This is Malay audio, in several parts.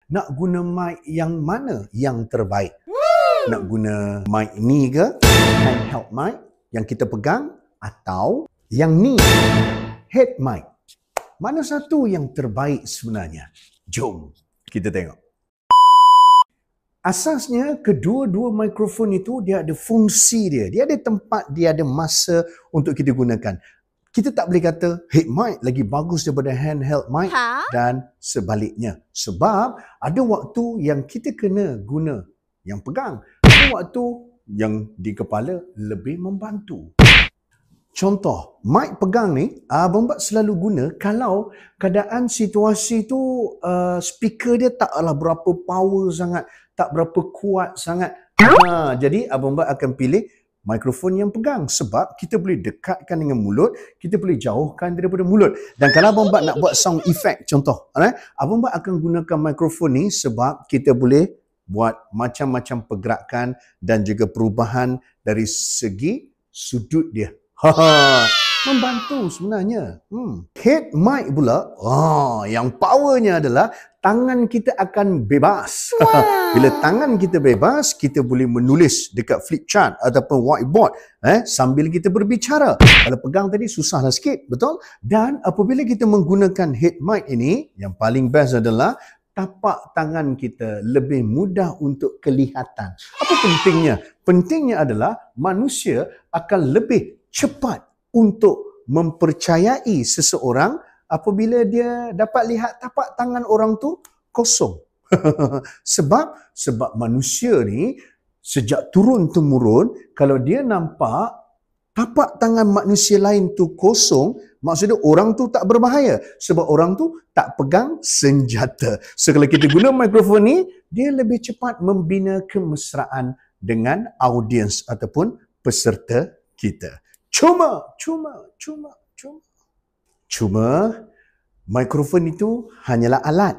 nak guna mic yang mana yang terbaik? Nak guna mic ni ke? Handheld mic yang kita pegang atau yang ni? Head mic. Mana satu yang terbaik sebenarnya? Jom kita tengok. Asasnya kedua-dua mikrofon itu dia ada fungsi dia. Dia ada tempat, dia ada masa untuk kita gunakan. Kita tak boleh kata head mic lagi bagus daripada handheld mic dan sebaliknya. Sebab ada waktu yang kita kena guna yang pegang. Ada waktu yang di kepala lebih membantu. Contoh, mic pegang ni Abang Bat selalu guna kalau keadaan situasi tu speaker dia taklah berapa power sangat, tak berapa kuat sangat. Jadi Abang Bat akan pilih mikrofon yang pegang sebab kita boleh dekatkan dengan mulut, kita boleh jauhkan daripada mulut. Dan kalau Abang Bat nak buat sound effect contoh, Abang Bat akan gunakan mikrofon ni sebab kita boleh buat macam-macam pergerakan dan juga perubahan dari segi sudut dia. Membantu sebenarnya. Head mic pula, yang powernya adalah tangan kita akan bebas. Bila tangan kita bebas, kita boleh menulis dekat flip chart ataupun whiteboard sambil kita berbicara. Kalau pegang tadi susahlah sikit, betul? Dan apabila kita menggunakan head mic ini, yang paling best adalah tapak tangan kita lebih mudah untuk kelihatan. Apa pentingnya? Pentingnya adalah manusia akan lebih cepat untuk mempercayai seseorang apabila dia dapat lihat tapak tangan orang tu kosong. Sebab manusia ni sejak turun-temurun, kalau dia nampak tapak tangan manusia lain tu kosong, maksudnya orang tu tak berbahaya sebab orang tu tak pegang senjata. So kalau kita guna mikrofon ni, dia lebih cepat membina kemesraan dengan audiens ataupun peserta kita. Cuma mikrofon itu hanyalah alat.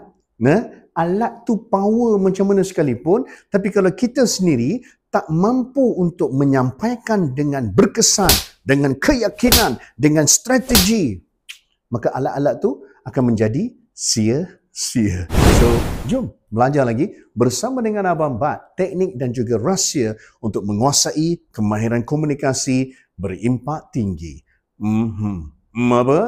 Alat tu power macam mana sekalipun, tapi kalau kita sendiri tak mampu untuk menyampaikan dengan berkesan, dengan keyakinan, dengan strategi, maka alat-alat tu akan menjadi sia-sia. So, jom belajar lagi bersama dengan Abang Bat, teknik dan juga rahsia untuk menguasai kemahiran komunikasi berimpak tinggi. Apa?